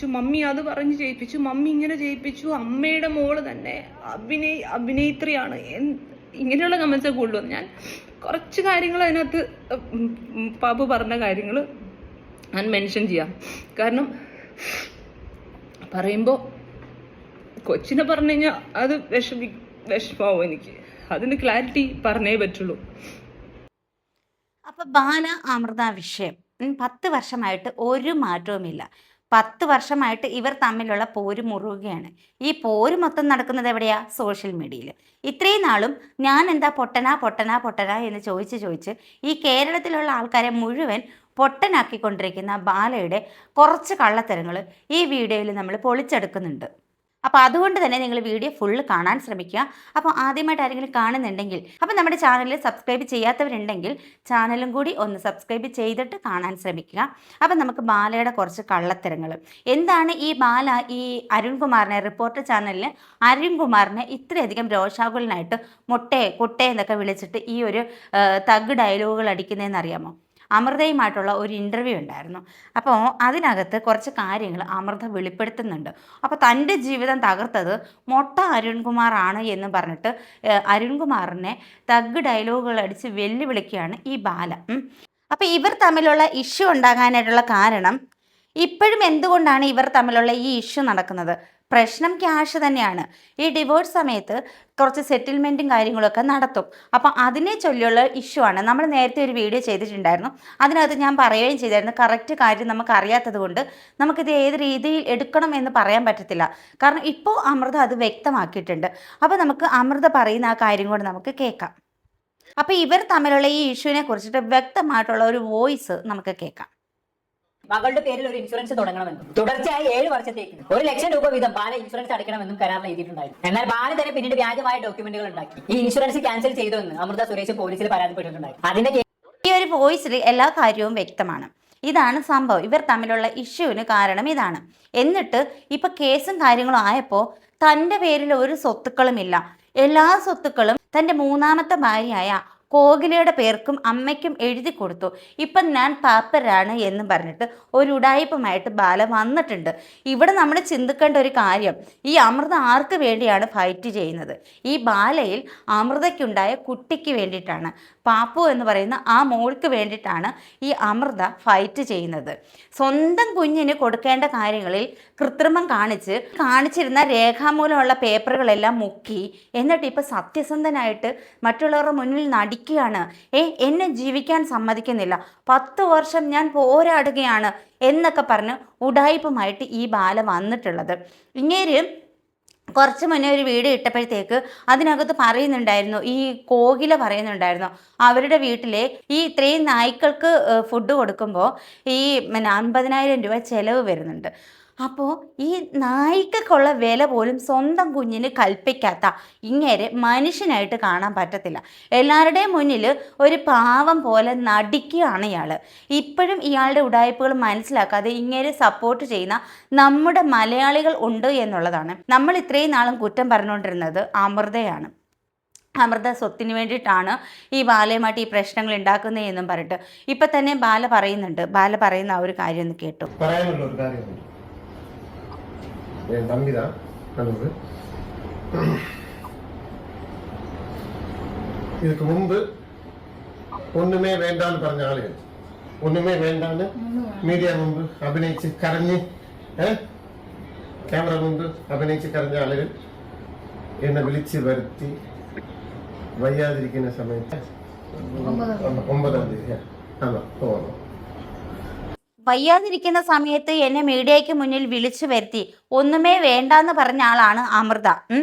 ചെയ്യിപ്പിച്ചു, mummy അത് പറഞ്ഞ് ചെയ്യിപ്പിച്ചു, mummy ഇങ്ങനെ ചെയ്യിപ്പിച്ചു, അമ്മയുടെ മോള് തന്നെ അഭിനേത്രിയാണ്, ഇങ്ങനെയുള്ള കമൻസൊക്കെ കൊള്ളുവന്നു. ഞാൻ കുറച്ച് കാര്യങ്ങൾ അതിനകത്ത് പാപ്പു പറഞ്ഞ കാര്യങ്ങൾ ഞാൻ മെൻഷൻ ചെയ്യാം. കാരണം പറയുമ്പോൾ കൊച്ചിനെ പറഞ്ഞു കഴിഞ്ഞാൽ അത് വിഷമാവും എനിക്ക്. അതിന് ക്ലാരിറ്റി പറഞ്ഞേ പറ്റുള്ളൂ. അപ്പൊ ബാല അമൃത വിഷയം 10 വർഷമായിട്ട് ഒരു മാറ്റവുമില്ല. 10 വർഷമായിട്ട് ഇവർ തമ്മിലുള്ള പോര് മുറുകയാണ്. ഈ പോര് മൊത്തം നടക്കുന്നത് എവിടെയാ? സോഷ്യൽ മീഡിയയിൽ. ഇത്രയും നാളും ഞാൻ എന്താ പൊട്ടനാ എന്ന് ചോദിച്ച് ഈ കേരളത്തിലുള്ള ആൾക്കാരെ മുഴുവൻ പൊട്ടനാക്കിക്കൊണ്ടിരിക്കുന്ന ബാലയുടെ കുറച്ച് കള്ളത്തരങ്ങൾ ഈ വീഡിയോയിൽ നമ്മൾ പൊളിച്ചെടുക്കുന്നുണ്ട്. അപ്പോൾ അതുകൊണ്ട് തന്നെ നിങ്ങൾ വീഡിയോ ഫുള്ള് കാണാൻ ശ്രമിക്കുക. അപ്പോൾ ആദ്യമായിട്ട് ആരെങ്കിലും കാണുന്നുണ്ടെങ്കിൽ, അപ്പോൾ നമ്മുടെ ചാനലിൽ സബ്സ്ക്രൈബ് ചെയ്യാത്തവരുണ്ടെങ്കിൽ ചാനലും കൂടി ഒന്ന് സബ്സ്ക്രൈബ് ചെയ്തിട്ട് കാണാൻ ശ്രമിക്കുക. അപ്പോൾ നമുക്ക് ബാലയുടെ കുറച്ച് കള്ളത്തരങ്ങൾ എന്താണ്. ഈ ബാല ഈ അരുൺകുമാറിനെ, റിപ്പോർട്ടർ ചാനലിൽ അരുൺകുമാറിനെ ഇത്രയധികം രോഷാകുലനായിട്ട് കൊട്ടേ എന്നൊക്കെ വിളിച്ചിട്ട് ഈ ഒരു തഗ് ഡയലോഗുകൾ അടിക്കുന്നതെന്ന് അറിയാമോ? അമൃതയുമായിട്ടുള്ള ഒരു ഇൻ്റർവ്യൂ ഉണ്ടായിരുന്നു. അപ്പോൾ അതിനകത്ത് കുറച്ച് കാര്യങ്ങൾ അമൃത വെളിപ്പെടുത്തുന്നുണ്ട്. അപ്പോൾ തൻ്റെ ജീവിതം തകർത്തത് മൊട്ട അരുൺകുമാറാണ് എന്ന് പറഞ്ഞിട്ട് അരുൺകുമാറിനെ തഗ് ഡയലോഗുകൾ അടിച്ച് വെല്ലുവിളിക്കുകയാണ് ഈ ബാല. അപ്പോൾ ഇവർ തമ്മിലുള്ള ഇഷ്യൂ ഉണ്ടാകാനായിട്ടുള്ള കാരണം, ഇപ്പോഴും എന്തുകൊണ്ടാണ് ഇവർ തമ്മിലുള്ള ഈ ഇഷ്യൂ നടക്കുന്നത്? പ്രശ്നം ക്യാഷ് തന്നെയാണ്. ഈ ഡിവോഴ്സ് സമയത്ത് കുറച്ച് സെറ്റിൽമെൻറ്റും കാര്യങ്ങളൊക്കെ നടത്തും. അപ്പം അതിനെ ചൊല്ലിയുള്ള ഇഷ്യൂ ആണ്. നമ്മൾ നേരത്തെ ഒരു വീഡിയോ ചെയ്തിട്ടുണ്ടായിരുന്നു. അതിനകത്ത് ഞാൻ പറയുകയും ചെയ്തായിരുന്നു, കറക്റ്റ് കാര്യം നമുക്ക് അറിയാത്തത് കൊണ്ട് നമുക്കിത് ഏത് രീതിയിൽ എടുക്കണം എന്ന് പറയാൻ പറ്റത്തില്ല. കാരണം ഇപ്പോൾ അമൃത അത് വ്യക്തമാക്കിയിട്ടുണ്ട്. അപ്പോൾ നമുക്ക് അമൃത പറയുന്ന ആ കാര്യം കൂടെ നമുക്ക് കേൾക്കാം. അപ്പോൾ ഇവർ തമ്മിലുള്ള ഈ ഇഷ്യൂവിനെ കുറിച്ചിട്ട് വ്യക്തമായിട്ടുള്ള ഒരു വോയിസ് നമുക്ക് കേൾക്കാം. മകളുടെ പേരിൽ ഒരു ഇൻഷുറൻസ് തുടങ്ങണമെന്നും തുടർച്ചയായി 7 വർഷത്തേക്ക് 1 ലക്ഷം രൂപ വീതം ബാല ഇൻഷുറൻസ് അടയ്ക്കണമെന്നും കരാറിൽ എഴുതിയിട്ടുണ്ടായിരുന്നു. എന്നാൽ ബാല തന്നെ പിന്നീട് വ്യാജമായ ഡോക്യുമെന്റുകൾ ഉണ്ടാക്കി ഈ ഇൻഷുറൻസ് ക്യാൻസൽ ചെയ്തുവെന്ന് അമൃത സുരേഷ് പോലീസിൽ പരാതിപ്പെട്ടിട്ടുണ്ടായിരുന്നു. അതിന്റെ ഈ ഒരു വോയിസിൽ എല്ലാ കാര്യവും വ്യക്തമാണ്. ഇതാണ് സംഭവം. ഇവർ തമ്മിലുള്ള ഇഷ്യൂവിന് കാരണം ഇതാണ്. എന്നിട്ട് ഇപ്പൊ കേസും കാര്യങ്ങളും ആയപ്പോൾ തൻ്റെ പേരിൽ ഒരു സ്വത്തുക്കളുമില്ല. എല്ലാ സ്വത്തുക്കളും തൻ്റെ 3ാമത്തെ ഭാര്യയായ കോകിലയുടെ പേർക്കും അമ്മയ്ക്കും എഴുതി കൊടുത്തു. ഇപ്പം ഞാൻ പാപ്പരാണ് എന്ന് പറഞ്ഞിട്ട് ഒരു ഉടായിപ്പുമായിട്ട് ബാല വന്നിട്ടുണ്ട്. ഇവിടെ നമ്മൾ ചിന്തിക്കേണ്ട ഒരു കാര്യം, ഈ അമൃത ആർക്ക് വേണ്ടിയാണ് ഫൈറ്റ് ചെയ്യുന്നത്? ഈ ബാലയിൽ അമൃതയ്ക്കുണ്ടായ കുട്ടിക്ക് വേണ്ടിയിട്ടാണ്. പാപ്പു എന്ന് പറയുന്ന ആ മോൾക്ക് വേണ്ടിയിട്ടാണ് ഈ അമൃത ഫൈറ്റ് ചെയ്യുന്നത്. സ്വന്തം കുഞ്ഞിന് കൊടുക്കേണ്ട കാര്യങ്ങളിൽ കൃത്രിമം കാണിച്ചിരുന്ന രേഖാമൂലമുള്ള പേപ്പറുകളെല്ലാം മുക്കി, എന്നിട്ട് ഇപ്പം സത്യസന്ധനായിട്ട് മറ്റുള്ളവരുടെ മുന്നിൽ നടിക്കുകയാണ്. എന്നെ ജീവിക്കാൻ സമ്മതിക്കുന്നില്ല, 10 വർഷം ഞാൻ പോരാടുകയാണ് എന്നൊക്കെ പറഞ്ഞ് ഉടായിപ്പുമായിട്ട് ഈ ബാല വന്നിട്ടുള്ളത്. ഇങ്ങേര് കുറച്ച് മുന്നേ ഒരു വീഡിയോ ഇട്ടപ്പോഴത്തേക്ക് അതിനകത്ത് പറയുന്നുണ്ടായിരുന്നു, ഈ കോകില പറയുന്നുണ്ടായിരുന്നു, അവരുടെ വീട്ടിലെ ഈ ഇത്രയും നായ്ക്കൾക്ക് ഫുഡ് കൊടുക്കുമ്പോൾ ഈ 50,000 രൂപ ചിലവ് വരുന്നുണ്ട്. അപ്പോൾ ഈ നായ്ക്കുള്ള വില പോലും സ്വന്തം കുഞ്ഞിന് കൽപ്പിക്കാത്ത ഇങ്ങേരെ മനുഷ്യനായിട്ട് കാണാൻ പറ്റത്തില്ല. എല്ലാവരുടെയും മുന്നിൽ ഒരു പാവം പോലെ നടിക്കുകയാണ് ഇയാൾ. ഇപ്പോഴും ഇയാളുടെ ഉടായ്പകൾ മനസ്സിലാക്കാതെ ഇങ്ങേരെ സപ്പോർട്ട് ചെയ്യുന്ന നമ്മുടെ മലയാളികൾ ഉണ്ട് എന്നുള്ളതാണ്. നമ്മൾ ഇത്രയും നാളും കുറ്റം പറഞ്ഞുകൊണ്ടിരുന്നത് അമൃതയാണ്. അമൃത സ്വത്തിന് വേണ്ടിയിട്ടാണ് ഈ ബാലയുമായിട്ട് ഈ പ്രശ്നങ്ങൾ ഉണ്ടാക്കുന്നത് എന്നും പറഞ്ഞിട്ട് ഇപ്പം തന്നെ ബാല പറയുന്നുണ്ട്. ബാല പറയുന്ന ആ ഒരു കാര്യം ഒന്ന് കേട്ടു. என் தம்பி தான் அனுப்பு. இதுக்கு முன்பு ஒண்ணுமே வேண்டான்னு പറഞ്ഞ ആളുകൾ, ഒന്നുമേ വേണ്ടാന്ന് മീഡിയ മുമ്പ് അഭിനയിച്ച് കരഞ്ഞ് ക്യാമറ മുമ്പ് അഭിനയിച്ച് കരഞ്ഞ ആളുകൾ എന്നെ വിളിച്ച് വരുത്തി വയ്യാതിരിക്കുന്ന സമയത്ത് 9-ാം തീയതി തോന്നുന്നു വയ്യാതിരിക്കുന്ന സമയത്ത് എന്നെ മീഡിയയ്ക്ക് മുന്നിൽ വിളിച്ചു വരുത്തി ഒന്നുമേ വേണ്ടെന്ന് പറഞ്ഞ ആളാണ് അമൃത.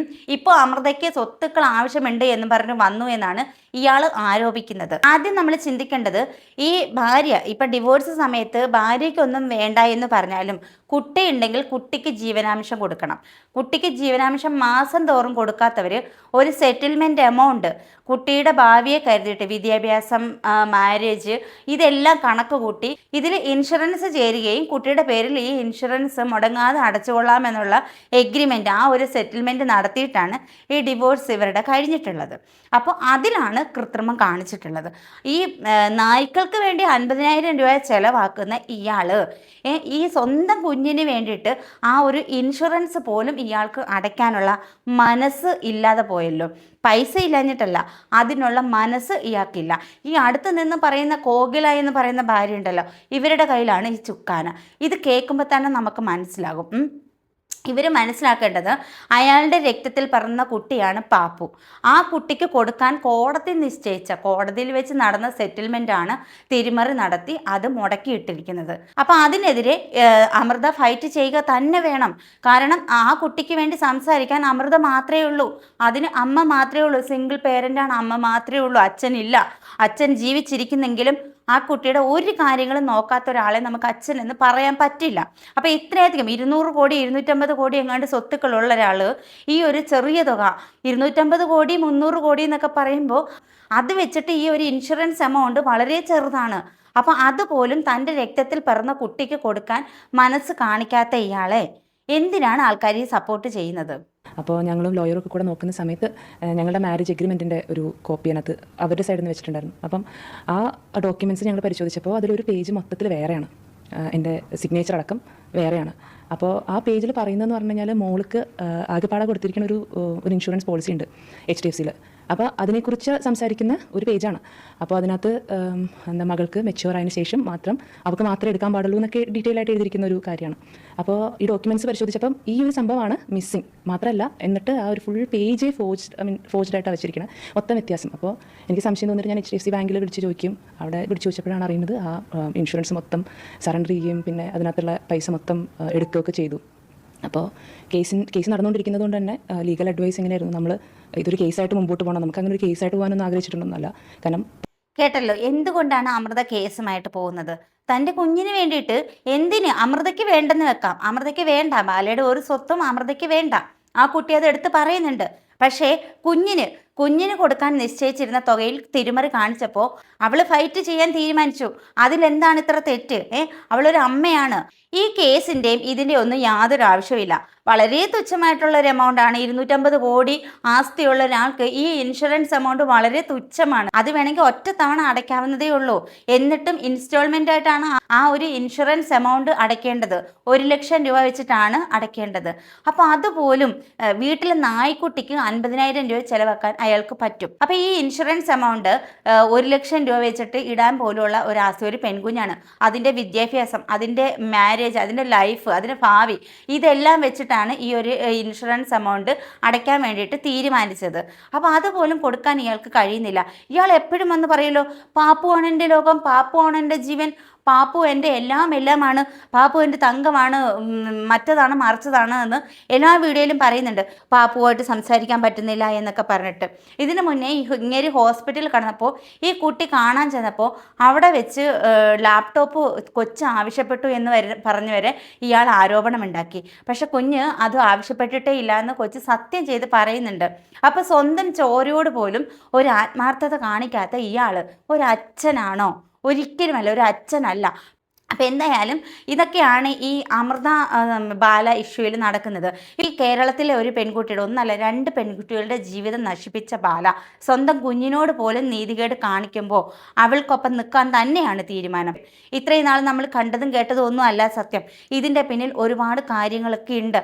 ഇപ്പോൾ അമൃതയ്ക്ക് സ്വത്തുക്കൾ ആവശ്യമുണ്ട് എന്ന് പറഞ്ഞ് വന്നു എന്നാണ് ഇയാൾ ആരോപിക്കുന്നത്. ആദ്യം നമ്മൾ ചിന്തിക്കേണ്ടത്, ഈ ഭാര്യ ഇപ്പം ഡിവോഴ്സ് സമയത്ത് ഭാര്യയ്ക്കൊന്നും വേണ്ട എന്ന് പറഞ്ഞാലും കുട്ടിയുണ്ടെങ്കിൽ കുട്ടിക്ക് ജീവനാംശം കൊടുക്കണം. കുട്ടിക്ക് ജീവനാംശം മാസം തോറും കൊടുക്കാത്തവർ ഒരു സെറ്റിൽമെൻറ്റ് എമൗണ്ട് കുട്ടിയുടെ ഭാവിയെ കരുതിയിട്ട് വിദ്യാഭ്യാസം, മാരേജ് ഇതെല്ലാം കണക്ക് കൂട്ടി ഇതിൽ ഇൻഷുറൻസ് ചേരുകയും കുട്ടിയുടെ പേരിൽ ഈ ഇൻഷുറൻസ് മുടങ്ങാതെ അടച്ചുകൊള്ളാൻ കൊള്ളാമെന്നുള്ള എഗ്രിമെൻ്റ്, ആ ഒരു സെറ്റിൽമെൻറ്റ് നടത്തിയിട്ടാണ് ഈ ഡിവോഴ്സ് ഇവരുടെ കഴിഞ്ഞിട്ടുള്ളത്. അപ്പോൾ അതിലാണ് കൃത്രിമം കാണിച്ചിട്ടുള്ളത്. ഈ നായ്ക്കൾക്ക് വേണ്ടി 50,000 രൂപ ചിലവാക്കുന്ന ഇയാൾ ഈ സ്വന്തം കുഞ്ഞിന് വേണ്ടിയിട്ട് ആ ഒരു ഇൻഷുറൻസ് പോലും ഇയാൾക്ക് അടയ്ക്കാനുള്ള മനസ്സ് ഇല്ലാതെ പോയല്ലോ. പൈസ ഇല്ലാഞ്ഞിട്ടല്ല, അതിനുള്ള മനസ്സ് ഇയാൾക്കില്ല. ഈ അടുത്ത് നിന്ന് പറയുന്ന കോകില എന്ന് പറയുന്ന ഭാര്യ ഉണ്ടല്ലോ, ഇവരുടെ കയ്യിലാണ് ഈ ചുക്കാന. ഇത് കേൾക്കുമ്പോൾ തന്നെ നമുക്ക് മനസ്സിലാകും. ഇവർ മനസ്സിലാക്കേണ്ടത് അയാളുടെ രക്തത്തിൽ പിറന്ന കുട്ടിയാണ് പാപ്പു. ആ കുട്ടിക്ക് കൊടുക്കാൻ കോടതി നിശ്ചയിച്ച, കോടതിയിൽ വെച്ച് നടന്ന സെറ്റിൽമെൻ്റാണ് തിരിമറി നടത്തി അത് മുടക്കിയിട്ടിരിക്കുന്നത്. അപ്പോൾ അതിനെതിരെ അമൃത ഫൈറ്റ് ചെയ്യുക തന്നെ വേണം. കാരണം ആ കുട്ടിക്ക് വേണ്ടി സംസാരിക്കാൻ അമൃത മാത്രമേ ഉള്ളൂ, അതിന് അമ്മ മാത്രമേ ഉള്ളൂ. സിംഗിൾ പേരൻ്റാണ്, അമ്മ മാത്രമേ ഉള്ളൂ, അച്ഛനില്ല. അച്ഛൻ ജീവിച്ചിരിക്കുന്നെങ്കിലും ആ കുട്ടിയുടെ ഒരു കാര്യങ്ങളും നോക്കാത്ത ഒരാളെ നമുക്ക് അച്ഛൻ എന്ന് പറയാൻ പറ്റില്ല. അപ്പോൾ ഇത്രയധികം 200 കോടി 250 കോടി എങ്ങാണ്ട് സ്വത്തുക്കളുള്ള ഒരാൾ ഈ ഒരു ചെറിയ തുക 250 കോടി 300 കോടി എന്നൊക്കെ പറയുമ്പോൾ അത് വെച്ചിട്ട് ഈ ഒരു ഇൻഷുറൻസ് എമൗണ്ട് വളരെ ചെറുതാണ്. അപ്പോൾ അതുപോലും തൻ്റെ രക്തത്തിൽ പിറന്ന കുട്ടിക്ക് കൊടുക്കാൻ മനസ്സ് കാണിക്കാത്ത ഇയാളെ എന്തിനാണ് ആൾക്കാർ ഈ സപ്പോർട്ട് ചെയ്യുന്നത്? അപ്പോൾ ഞങ്ങളും ലോയറൊക്കെ കൂടെ നോക്കുന്ന സമയത്ത് ഞങ്ങളുടെ മാരേജ് എഗ്രിമെൻറ്റിൻ്റെ ഒരു കോപ്പി അതിനകത്ത് അവരുടെ സൈഡിൽ നിന്ന് വെച്ചിട്ടുണ്ടായിരുന്നു. അപ്പം ആ ഡോക്യുമെൻറ്റ്സ് ഞങ്ങൾ പരിശോധിച്ചപ്പോൾ അതിലൊരു പേജ് മൊത്തത്തിൽ വേറെയാണ്, എൻ്റെ സിഗ്നേച്ചർ അടക്കം വേറെയാണ്. അപ്പോൾ ആ പേജിൽ പറയുന്നതെന്ന് പറഞ്ഞു കഴിഞ്ഞാൽ മോൾക്ക് ആകെപ്പാടെ കൊടുത്തിരിക്കുന്ന ഒരു ഇൻഷുറൻസ് പോളിസി ഉണ്ട് HDFCയിൽ. അപ്പോൾ അതിനെക്കുറിച്ച് സംസാരിക്കുന്ന ഒരു പേജാണ്. അപ്പോൾ അതിനകത്ത് എന്താ മകൾക്ക് മെച്യൂർ ആയതിനു ശേഷം മാത്രം അവർക്ക് മാത്രമേ എടുക്കാൻ പാടുള്ളൂ എന്നൊക്കെ ഡീറ്റെയിൽ ആയിട്ട് എഴുതിയിരിക്കുന്ന ഒരു കാര്യമാണ്. അപ്പോൾ ഈ ഡോക്യുമെൻറ്റ്സ് പരിശോധിച്ചപ്പം ഈ ഒരു സംഭവമാണ് മിസ്സിങ്. മാത്രമല്ല എന്നിട്ട് ആ ഒരു ഫുൾ പേജ് ഫോർജ്ഡ് ആയിട്ടാണ് വെച്ചിരിക്കുന്നത്, മൊത്തം വ്യത്യാസം. അപ്പോൾ എനിക്ക് സംശയം തോന്നിയിട്ട് ഞാൻ HDFC ബാങ്കിൽ വിളിച്ച് ചോദിക്കും. അവിടെ വിളിച്ച് ചോദിച്ചപ്പോഴാണ് അറിയുന്നത് ആ ഇൻഷുറൻസ് മൊത്തം സറണ്ടർ ചെയ്യുകയും പിന്നെ അതിനകത്തുള്ള പൈസ മൊത്തം എടുക്കുകയൊക്കെ ചെയ്തു. അപ്പോൾ കേസ് നടന്നുകൊണ്ടിരിക്കുന്നത് കൊണ്ട് തന്നെ ലീഗൽ അഡ്വൈസ് എങ്ങനെയായിരുന്നു, നമ്മൾ ഇതൊരു കേസായിട്ട് മുമ്പോട്ട് പോകണം, നമുക്ക് അങ്ങനെ ഒരു കേസായിട്ട് പോകാനൊന്നും ആഗ്രഹിച്ചിട്ടുണ്ടെന്നല്ല. കാരണം കേട്ടല്ലോ എന്തുകൊണ്ടാണ് അമൃത കേസുമായിട്ട് പോകുന്നത്? തൻ്റെ കുഞ്ഞിന് വേണ്ടിയിട്ട്. എന്തിന്? അമൃതയ്ക്ക് വേണ്ടെന്ന് വെക്കാം, അമൃതയ്ക്ക് വേണ്ട, ബാലയുടെ ഒരു സ്വത്തും അമൃതയ്ക്ക് വേണ്ട, ആ കുട്ടി അത് എടുത്ത് പറയുന്നുണ്ട്. പക്ഷേ കുഞ്ഞിന് കൊടുക്കാൻ നിശ്ചയിച്ചിരുന്ന തുകയിൽ തിരിമറി കാണിച്ചപ്പോൾ അവൾ ഫൈറ്റ് ചെയ്യാൻ തീരുമാനിച്ചു. അതിലെന്താണ് ഇത്ര തെറ്റ്? അവളൊരു അമ്മയാണ്. ഈ കേസിൻ്റെയും ഇതിൻ്റെ ഒന്നും യാതൊരു ആവശ്യമില്ല. വളരെ തുച്ഛമായിട്ടുള്ള ഒരു എമൗണ്ടാണ്. 250 കോടി ആസ്തിയുള്ള ഒരാൾക്ക് ഈ ഇൻഷുറൻസ് എമൗണ്ട് വളരെ തുച്ഛമാണ്. അത് വേണമെങ്കിൽ ഒറ്റ തവണ അടയ്ക്കാവുന്നതേ ഉള്ളൂ. എന്നിട്ടും ഇൻസ്റ്റാൾമെൻ്റ് ആയിട്ടാണ് ആ ഒരു ഇൻഷുറൻസ് എമൗണ്ട് അടയ്ക്കേണ്ടത്. 1 ലക്ഷം രൂപ വെച്ചിട്ടാണ് അടയ്ക്കേണ്ടത്. അപ്പോൾ അതുപോലും വീട്ടിലെ നായ്ക്കുട്ടിക്ക് 50,000 രൂപ ചിലവാക്കാൻ അയാൾക്ക് പറ്റും. അപ്പോൾ ഈ ഇൻഷുറൻസ് എമൗണ്ട് 1 ലക്ഷം രൂപ വെച്ചിട്ട് ഇടാൻ പോലുള്ള ഒരു ആസ്തി, ഒരു പെൺകുഞ്ഞാണ്. അതിൻ്റെ വിദ്യാഭ്യാസം, അതിൻ്റെ മാരേജ്, അതിൻ്റെ ലൈഫ്, അതിൻ്റെ ഭാവി, ഇതെല്ലാം വെച്ചിട്ടാണ് ഈ ഒരു ഇൻഷുറൻസ് എമൗണ്ട് അടയ്ക്കാൻ വേണ്ടിയിട്ട് തീരുമാനിച്ചത്. അപ്പോൾ അതുപോലും കൊടുക്കാൻ ഇയാൾക്ക് കഴിയുന്നില്ല. ഇയാൾ എപ്പോഴും വന്ന് പറയുമല്ലോ, പാപ്പു ആണ് എൻ്റെ ലോകം, പാപ്പു ആണ് എൻ്റെ ജീവൻ, പാപ്പു എൻ്റെ എല്ലാമാണ്, പാപ്പു എൻ്റെ തങ്കമാണ്, മറ്റതാണ് മറിച്ചതാണ് എന്ന് എല്ലാ വീഡിയോയിലും പറയുന്നുണ്ട്. പാപ്പുവായിട്ട് സംസാരിക്കാൻ പറ്റുന്നില്ല എന്നൊക്കെ പറഞ്ഞിട്ട്. ഇതിനു മുന്നേ ഇങ്ങനെ ഹോസ്പിറ്റലിൽ കിടന്നപ്പോൾ ഈ കുട്ടി കാണാൻ ചെന്നപ്പോൾ അവിടെ വെച്ച് ലാപ്ടോപ്പ് കൊച്ച് ആവശ്യപ്പെട്ടു എന്ന് പറഞ്ഞു വരെ ഇയാൾ ആരോപണമുണ്ടാക്കി. പക്ഷെ കുഞ്ഞ് അത് ആവശ്യപ്പെട്ടിട്ടേ ഇല്ല എന്ന് കൊച്ച് സത്യം ചെയ്ത് പറയുന്നുണ്ട്. അപ്പോൾ സ്വന്തം ചോരയോട് പോലും ഒരു ആത്മാർത്ഥത കാണിക്കാത്ത ഇയാൾ ഒരു അച്ഛനാണോ? ഒരിക്കലുമല്ല, ഒരു അച്ഛനല്ല. അപ്പം എന്തായാലും ഇതൊക്കെയാണ് ഈ അമൃത ബാല ഇഷ്യൂവിൽ നടക്കുന്നത്. ഈ കേരളത്തിലെ ഒരു പെൺകുട്ടിയുടെ, ഒന്നല്ല 2 പെൺകുട്ടികളുടെ ജീവിതം നശിപ്പിച്ച ബാല സ്വന്തം കുഞ്ഞിനോട് പോലും നീതികേട് കാണിക്കുമ്പോൾ അവൾക്കൊപ്പം നിൽക്കാൻ തന്നെയാണ് തീരുമാനം. ഇത്രയും നാൾ നമ്മൾ കണ്ടതും കേട്ടതും ഒന്നും അല്ല സത്യം. ഇതിൻ്റെ പിന്നിൽ ഒരുപാട് കാര്യങ്ങളൊക്കെ ഉണ്ട്.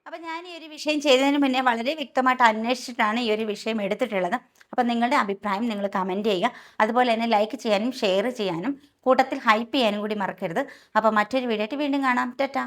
അപ്പം ഞാൻ ഈ ഒരു വിഷയം ചെയ്തതിന് മുന്നേ വളരെ വ്യക്തമായിട്ട് അന്വേഷിച്ചിട്ടാണ് ഈ ഒരു വിഷയം എടുത്തിട്ടുള്ളത്. അപ്പം നിങ്ങളുടെ അഭിപ്രായം നിങ്ങൾ കമൻറ്റ് ചെയ്യുക. അതുപോലെ തന്നെ ലൈക്ക് ചെയ്യാനും ഷെയർ ചെയ്യാനും കൂട്ടത്തിൽ ഹൈപ്പ് ചെയ്യാനും കൂടി മറക്കരുത്. അപ്പോൾ മറ്റൊരു വീഡിയോ ആയിട്ട് വീണ്ടും കാണാം. ടാറ്റാ.